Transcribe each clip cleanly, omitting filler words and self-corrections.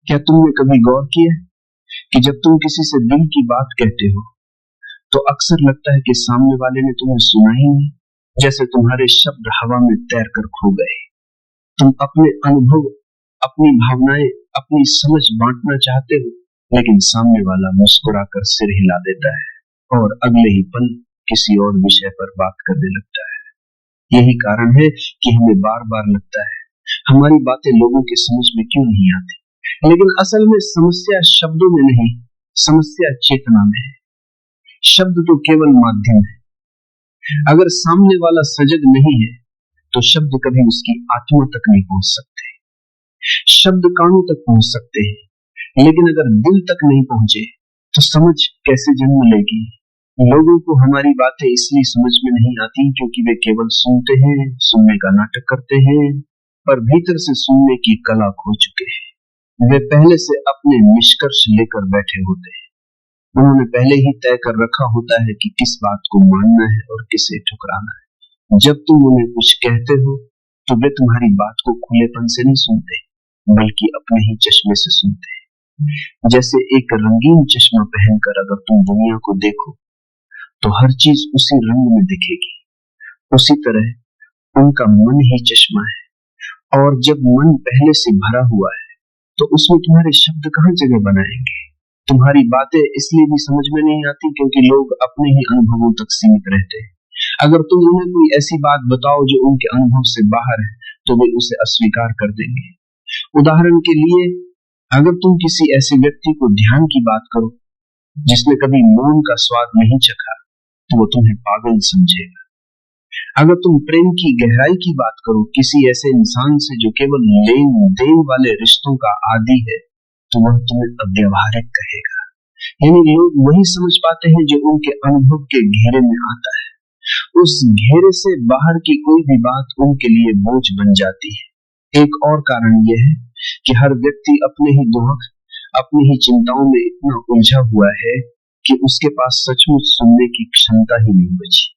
क्या तुमने कभी गौर किया कि जब तुम किसी से दिल की बात कहते हो तो अक्सर लगता है कि सामने वाले ने तुम्हें सुना ही नहीं, जैसे तुम्हारे शब्द हवा में तैर कर खो गए। तुम अपने अनुभव, अपनी भावनाएं, अपनी समझ बांटना चाहते हो, लेकिन सामने वाला मुस्कुराकर सिर हिला देता है और अगले ही पल किसी और विषय पर बात करने लगता है। यही कारण है कि हमें बार बार लगता है हमारी बातें लोगों की समझ में क्यों नहीं आती, लेकिन असल में समस्या शब्दों में नहीं, समस्या चेतना में है। शब्द तो केवल माध्यम है। अगर सामने वाला सजग नहीं है तो शब्द कभी उसकी आत्मा तक नहीं पहुंच सकते। शब्द कानों तक पहुंच सकते हैं, लेकिन अगर दिल तक नहीं पहुंचे तो समझ कैसे जन्म लेगी। लोगों को हमारी बातें इसलिए समझ में नहीं आती क्योंकि वे केवल सुनते हैं, सुनने का नाटक करते हैं, पर भीतर से सुनने की कला खो चुके हैं। वे पहले से अपने निष्कर्ष लेकर बैठे होते हैं। उन्होंने पहले ही तय कर रखा होता है कि किस बात को मानना है और किसे ठुकराना है। जब तुम उन्हें कुछ कहते हो तो वे तुम्हारी बात को खुलेपन से नहीं सुनते, बल्कि अपने ही चश्मे से सुनते हैं। जैसे एक रंगीन चश्मा पहनकर अगर तुम दुनिया को देखो तो हर चीज उसी रंग में दिखेगी। उसी तरह उनका मन ही चश्मा है, और जब मन पहले से भरा हुआ है तो उसमें तुम्हारे शब्द कहां जगह बनाएंगे। तुम्हारी बातें इसलिए भी समझ में नहीं आती क्योंकि लोग अपने ही अनुभवों तक सीमित रहते हैं। अगर तुम उन्हें कोई ऐसी बात बताओ जो उनके अनुभव से बाहर है तो वे उसे अस्वीकार कर देंगे। उदाहरण के लिए, अगर तुम किसी ऐसे व्यक्ति को ध्यान की बात करो जिसने कभी मौन का स्वाद नहीं चखा तो वो तुम्हें पागल समझेगा। अगर तुम प्रेम की गहराई की बात करो किसी ऐसे इंसान से जो केवल लेन देन वाले रिश्तों का आदी है तो वह तुम्हें अव्यावहारिक कहेगा। यानी लोग वही समझ पाते हैं जो उनके अनुभव के घेरे में आता है। उस घेरे से बाहर की कोई भी बात उनके लिए बोझ बन जाती है। एक और कारण यह है कि हर व्यक्ति अपने ही दुख, अपनी ही चिंताओं में इतना उलझा हुआ है कि उसके पास सचमुच सुनने की क्षमता ही नहीं बची।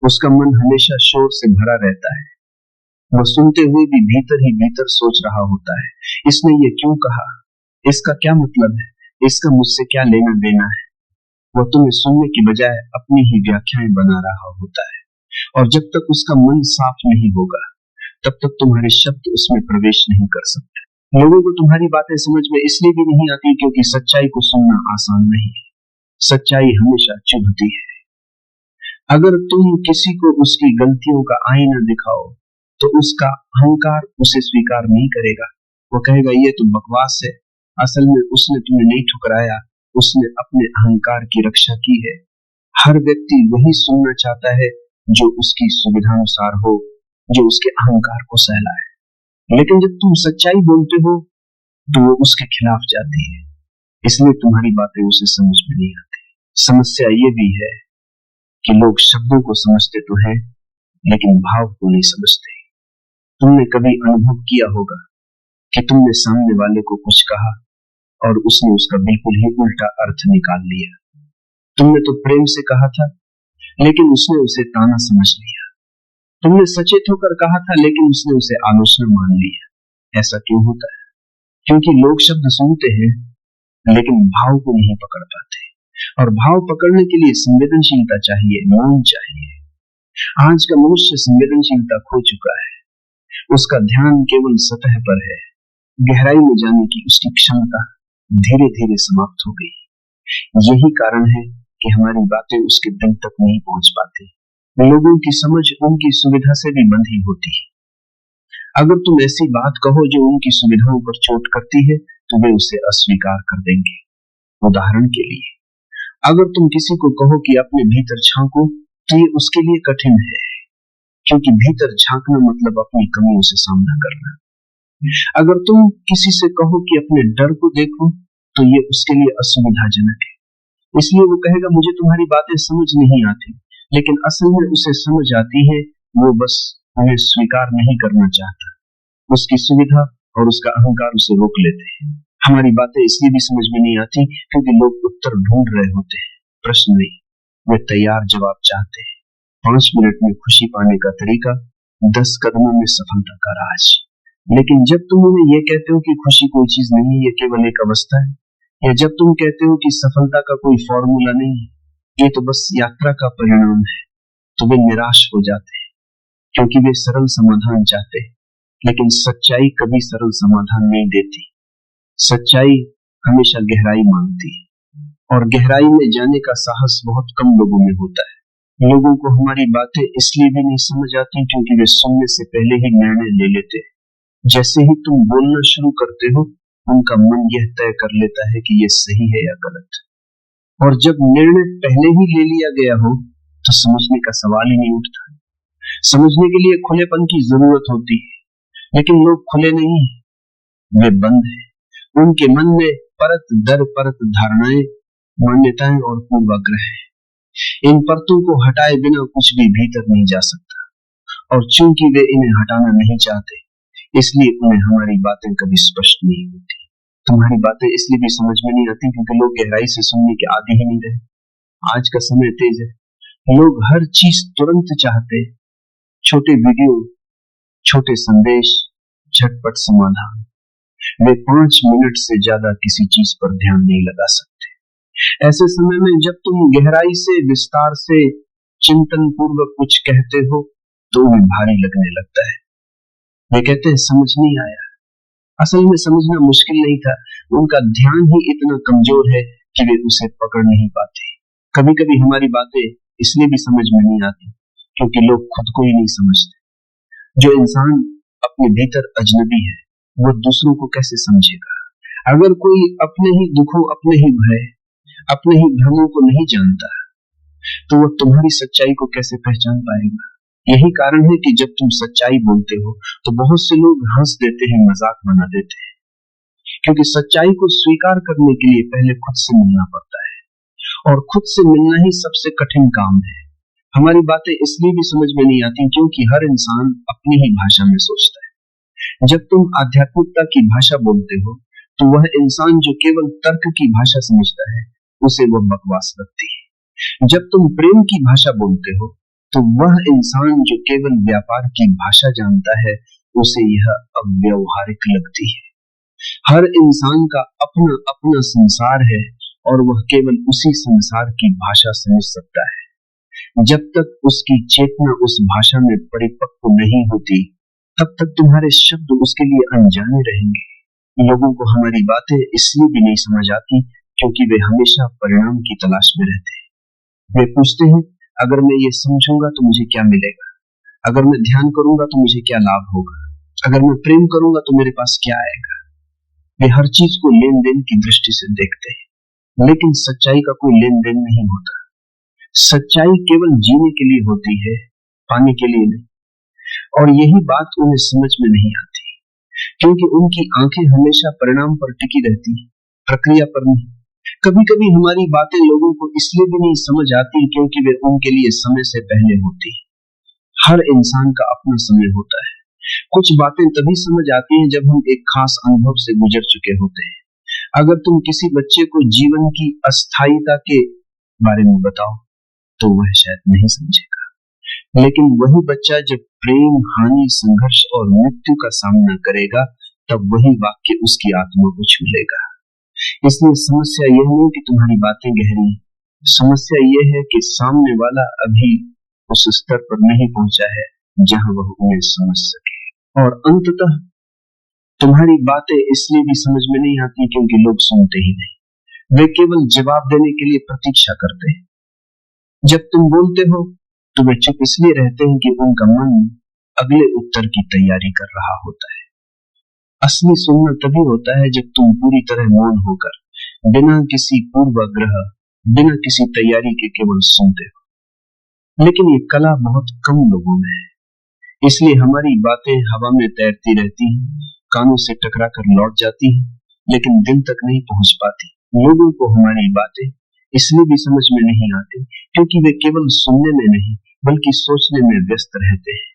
उसका मन हमेशा शोर से भरा रहता है। वह सुनते हुए भी भीतर ही भीतर सोच रहा होता है, इसने ये क्यों कहा, इसका क्या मतलब है, इसका मुझसे क्या लेना देना है। वह तुम्हें सुनने की बजाय अपनी ही व्याख्याएं बना रहा होता है, और जब तक उसका मन साफ नहीं होगा तब तक तुम्हारे शब्द उसमें प्रवेश नहीं कर सकते। लोगों को तुम्हारी बातें समझ में इसलिए भी नहीं आती क्योंकि सच्चाई को सुनना आसान नहीं है। सच्चाई हमेशा चुभती है। अगर तुम किसी को उसकी गलतियों का आईना दिखाओ तो उसका अहंकार उसे स्वीकार नहीं करेगा। वो कहेगा ये तो बकवास है, असल में उसने तुम्हें नहीं ठुकराया, उसने अपने अहंकार की रक्षा की है। हर व्यक्ति वही सुनना चाहता है जो उसकी सुविधानुसार हो, जो उसके अहंकार को सहलाए। लेकिन जब तुम सच्चाई बोलते हो तो वो उसके खिलाफ जाती है, इसलिए तुम्हारी बातें उसे समझ में नहीं आती। समस्या ये भी है कि लोग शब्दों को समझते तो हैं लेकिन भाव को नहीं समझते। तुमने कभी अनुभव किया होगा कि तुमने सामने वाले को कुछ कहा और उसने उसका बिल्कुल ही उल्टा अर्थ निकाल लिया। तुमने तो प्रेम से कहा था लेकिन उसने उसे ताना समझ लिया। तुमने सचेत होकर कहा था लेकिन उसने उसे आलोचना मान लिया। ऐसा क्यों होता है? क्योंकि लोग शब्द सुनते हैं लेकिन भाव को नहीं पकड़ पाते, और भाव पकड़ने के लिए संवेदनशीलता चाहिए, मौन चाहिए। आज का मनुष्य संवेदनशीलता खो चुका है। उसका ध्यान केवल सतह पर है। गहराई में जाने की उसकी क्षमता धीरे धीरे समाप्त हो गई। यही कारण है कि हमारी बातें उसके दिल तक नहीं पहुंच पाती। लोगों की समझ उनकी सुविधा से भी बंधी होती है। अगर तुम ऐसी बात कहो जो उनकी सुविधाओं पर चोट करती है तो वे उसे अस्वीकार कर देंगे। उदाहरण के लिए, अगर तुम किसी को कहो कि अपने भीतर झांको तो ये उसके लिए कठिन है, क्योंकि भीतर झांकना मतलब अपनी कमियों से सामना करना। अगर तुम किसी से कहो कि अपने डर को देखो तो ये उसके लिए असुविधाजनक है, इसलिए वो कहेगा मुझे तुम्हारी बातें समझ नहीं आती, लेकिन असल में उसे समझ आती है, वो बस उन्हें स्वीकार नहीं करना चाहता। उसकी सुविधा और उसका अहंकार उसे रोक लेते हैं। हमारी बातें इसलिए भी समझ में नहीं आती क्योंकि लोग उत्तर ढूंढ रहे होते हैं, प्रश्न नहीं। वे तैयार जवाब चाहते हैं। 5 मिनट में खुशी पाने का तरीका, 10 कदमों में सफलता का राज। लेकिन जब तुम उन्हें यह कहते हो कि खुशी कोई चीज नहीं है, ये केवल एक अवस्था है, या जब तुम कहते हो कि सफलता का कोई फॉर्मूला नहीं है, ये तो बस यात्रा का परिणाम है, तो वे निराश हो जाते हैं, क्योंकि वे सरल समाधान चाहते हैं। लेकिन सच्चाई कभी सरल समाधान नहीं देती। सच्चाई हमेशा गहराई मांगती है, और गहराई में जाने का साहस बहुत कम लोगों में होता है। लोगों को हमारी बातें इसलिए भी नहीं समझ आती क्योंकि वे सुनने से पहले ही निर्णय ले लेते हैं। जैसे ही तुम बोलना शुरू करते हो, उनका मन यह तय कर लेता है कि यह सही है या गलत। और जब निर्णय पहले ही ले लिया गया हो, तो समझने का सवाल ही नहीं उठता। समझने के लिए खुलेपन की जरूरत होती है, लेकिन लोग खुले नहीं, वे बंद हैं। उनके मन में परत दर परत धारणाएं, मान्यताएं और पूर्वाग्रह हैं। इन परतों को हटाए बिना कुछ भी भीतर नहीं जा सकता, और चूंकि वे इन्हें हटाना नहीं चाहते, इसलिए उन्हें हमारी बातें कभी स्पष्ट नहीं होती। तुम्हारी बातें इसलिए भी समझ में नहीं आती क्योंकि लोग गहराई से सुनने के आदी ही नहीं रहे। आज का समय तेज है, लोग हर चीज तुरंत चाहते हैं। छोटे वीडियो, छोटे संदेश, झटपट समाधान। वे 5 मिनट से ज्यादा किसी चीज पर ध्यान नहीं लगा सकते। ऐसे समय में जब तुम गहराई से, विस्तार से, चिंतन पूर्वक कुछ कहते हो, तो उन्हें भारी लगने लगता है। वे कहते हैं समझ नहीं आया। असल में समझना मुश्किल नहीं था, उनका ध्यान ही इतना कमजोर है कि वे उसे पकड़ नहीं पाते। कभी कभी हमारी बातें इसलिए भी समझ में नहीं आती क्योंकि लोग खुद को ही नहीं समझते। जो इंसान अपने भीतर अजनबी है, वो दूसरों को कैसे समझेगा? अगर कोई अपने ही दुखों, अपने ही भय, अपने ही भ्रमों को नहीं जानता, तो वो तुम्हारी सच्चाई को कैसे पहचान पाएगा? यही कारण है कि जब तुम सच्चाई बोलते हो तो बहुत से लोग हंस देते हैं, मजाक बना देते हैं, क्योंकि सच्चाई को स्वीकार करने के लिए पहले खुद से मिलना पड़ता है, और खुद से मिलना ही सबसे कठिन काम है। हमारी बातें इसलिए भी समझ में नहीं आती क्योंकि हर इंसान अपनी ही भाषा में सोचता है। जब तुम आध्यात्मिकता की भाषा बोलते हो, तो वह इंसान जो केवल तर्क की भाषा समझता है, उसे वह बकवास लगती है। जब तुम प्रेम की भाषा बोलते हो, तो वह इंसान जो केवल व्यापार की भाषा जानता है, उसे यह अव्यावहारिक लगती है। हर इंसान का अपना अपना संसार है, और वह केवल उसी संसार की भाषा समझ सकता है। जब तक उसकी चेतना उस भाषा में परिपक्व नहीं होती, तब तक तुम्हारे शब्द उसके लिए अनजाने रहेंगे। लोगों को हमारी बातें इसलिए भी नहीं समझ आती क्योंकि वे हमेशा परिणाम की तलाश में रहते हैं। वे पूछते हैं, अगर मैं ये समझूंगा तो मुझे क्या मिलेगा? अगर मैं ध्यान करूंगा तो मुझे क्या लाभ होगा? अगर मैं प्रेम करूंगा तो मेरे पास क्या आएगा? वे हर चीज को लेन देन की दृष्टि से देखते हैं, लेकिन सच्चाई का कोई लेन देन नहीं होता। सच्चाई केवल जीने के लिए होती है, पाने के लिए नहीं। और यही बात उन्हें समझ में नहीं आती क्योंकि उनकी आंखें हमेशा परिणाम पर टिकी रहती, प्रक्रिया पर नहीं। कभी कभी हमारी बातें लोगों को इसलिए भी नहीं समझ आती क्योंकि वे उनके लिए समय से पहले होती। हर इंसान का अपना समय होता है। कुछ बातें तभी समझ आती हैं जब हम एक खास अनुभव से गुजर चुके होते हैं। अगर तुम किसी बच्चे को जीवन की अस्थायीता के बारे में बताओ, तो वह शायद नहीं समझेगा, लेकिन वही बच्चा जब प्रेम, हानि, संघर्ष और मृत्यु का सामना करेगा, तब वही वाक्य उसकी आत्मा को छू लेगा। इसलिए समस्या यह नहीं कि तुम्हारी बातें गहरी, समस्या यह है कि सामने वाला अभी उस स्तर पर नहीं पहुंचा है जहां वह उन्हें समझ सके। और अंततः तुम्हारी बातें इसलिए भी समझ में नहीं आती क्योंकि लोग सुनते ही नहीं, वे केवल जवाब देने के लिए प्रतीक्षा करते हैं। जब तुम बोलते हो तो वे चुप इसलिए रहते हैं कि उनका मन अगले उत्तर की तैयारी कर रहा होता है। असली सुनना तभी होता है जब तुम पूरी तरह मौन होकर, बिना किसी पूर्वाग्रह, बिना किसी तैयारी के केवल सुनते हो। लेकिन ये कला बहुत कम लोगों में है, इसलिए हमारी बातें हवा में तैरती रहती हैं, कानों से टकरा कर लौट जाती हैं, लेकिन दिल तक नहीं पहुंच पाती। लोगों को हमारी बातें इसलिए भी समझ में नहीं आती क्योंकि वे केवल सुनने में नहीं बल्कि सोचने में व्यस्त रहते हैं।